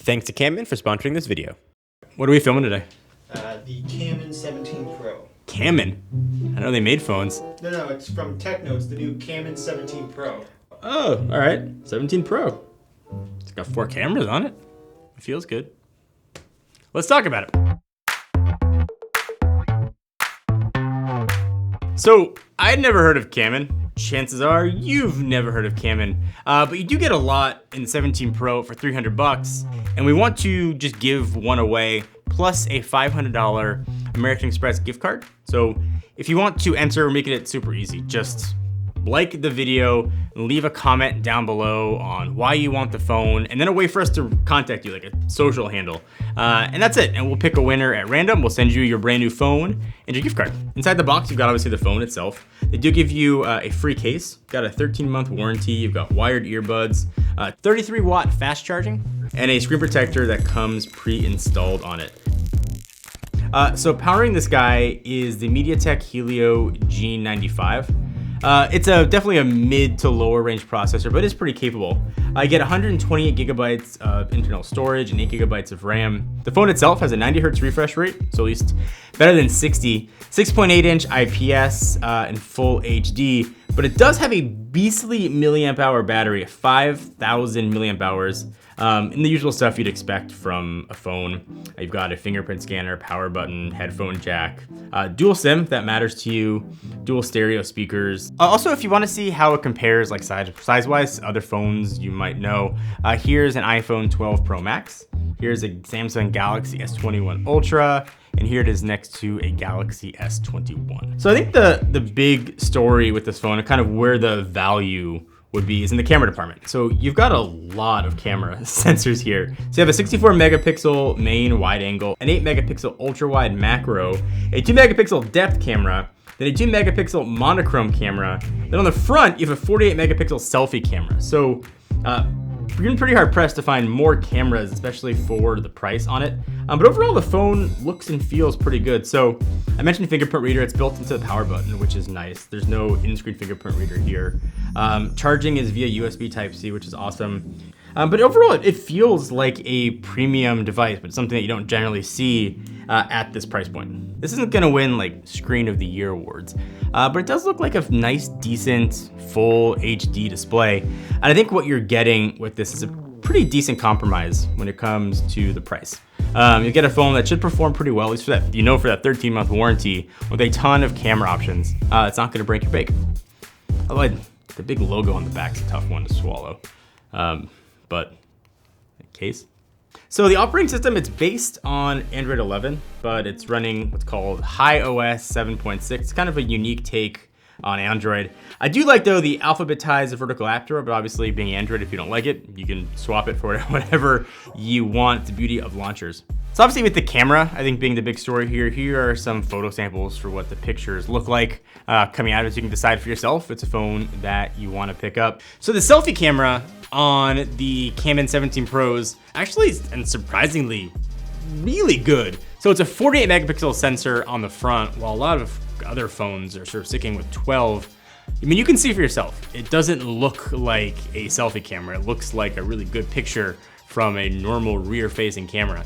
Thanks to Camon for sponsoring this video. What are we filming today? The Camon 17 Pro. Camon? I know they made phones. No, it's from Tecno. It's the new Camon 17 Pro. Oh, all right. 17 Pro. It's got 4 cameras on it. It feels good. Let's talk about it. So, I'd never heard of Camon. Chances are you've never heard of Camon, but you do get a lot in the 17 Pro for $300, and we want to just give one away, plus a $500 American Express gift card. So if you want to enter, we're making it super easy. Just like the video, leave a comment down below on why you want the phone, and then a way for us to contact you, like a social handle. And that's it, and we'll pick a winner at random. We'll send you your brand new phone and your gift card. Inside the box, you've got obviously the phone itself. They do give you a free case. You've got a 13-month warranty. You've got wired earbuds, 33-watt fast charging, and a screen protector that comes pre-installed on it. So powering this guy is the MediaTek Helio G95. It's definitely a mid to lower range processor, but it's pretty capable. I get 128 gigabytes of internal storage and 8 gigabytes of RAM. The phone itself has a 90 hertz refresh rate, so at least better than 60, 6.8 inch IPS and full HD, but it does have a beastly milliamp hour battery, 5,000 milliamp hours. And the usual stuff you'd expect from a phone. You've got a fingerprint scanner, power button, headphone jack, dual SIM if that matters to you, dual stereo speakers. Also, if you want to see how it compares like size-wise to other phones you might know, here's an iPhone 12 Pro Max. Here's a Samsung Galaxy S21 Ultra, and here it is next to a Galaxy S21. So I think the big story with this phone and kind of where the value would be is in the camera department. So you've got a lot of camera sensors here. So you have a 64 megapixel main wide angle, an 8 megapixel ultra wide macro, a 2 megapixel depth camera, then a 2 megapixel monochrome camera. Then on the front, you have a 48 megapixel selfie camera. So you're getting pretty hard pressed to find more cameras, especially for the price on it. But overall, the phone looks and feels pretty good. So I mentioned fingerprint reader. It's built into the power button, which is nice. There's no in-screen fingerprint reader here. Charging is via USB Type-C, which is awesome. But overall, it feels like a premium device, but something that you don't generally see at this price point. This isn't gonna win like Screen of the Year awards, but it does look like a nice, decent, full HD display. And I think what you're getting with this is a pretty decent compromise when it comes to the price. You get a phone that should perform pretty well, at least for that, for that 13-month warranty with a ton of camera options. It's not gonna break your bank. Although the big logo on the back is a tough one to swallow. But case. So the operating system, it's based on Android 11, but it's running what's called iOS 7.6. It's kind of a unique take on Android. I do like though the alphabetized vertical app drawer, but obviously being Android, if you don't like it, you can swap it for whatever you want. It's the beauty of launchers. So obviously with the camera, I think being the big story here are some photo samples for what the pictures look like coming out of it, so you can decide for yourself if it's a phone that you want to pick up. So the selfie camera on the Camon 17 Pros actually is, and surprisingly, really good. So it's a 48 megapixel sensor on the front, while a lot of other phones are sort of sticking with 12. I mean, you can see for yourself, it doesn't look like a selfie camera. It looks like a really good picture from a normal rear-facing camera.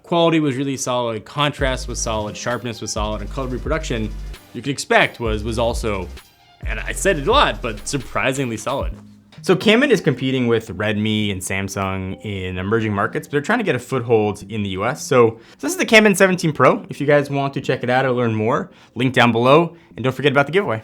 Quality was really solid, contrast was solid, sharpness was solid, and color reproduction you could expect was also, and I said it a lot, but surprisingly solid. So Camon is competing with Redmi and Samsung in emerging markets, but they're trying to get a foothold in the US. So this is the Camon 17 Pro. If you guys want to check it out or learn more, link down below, and don't forget about the giveaway.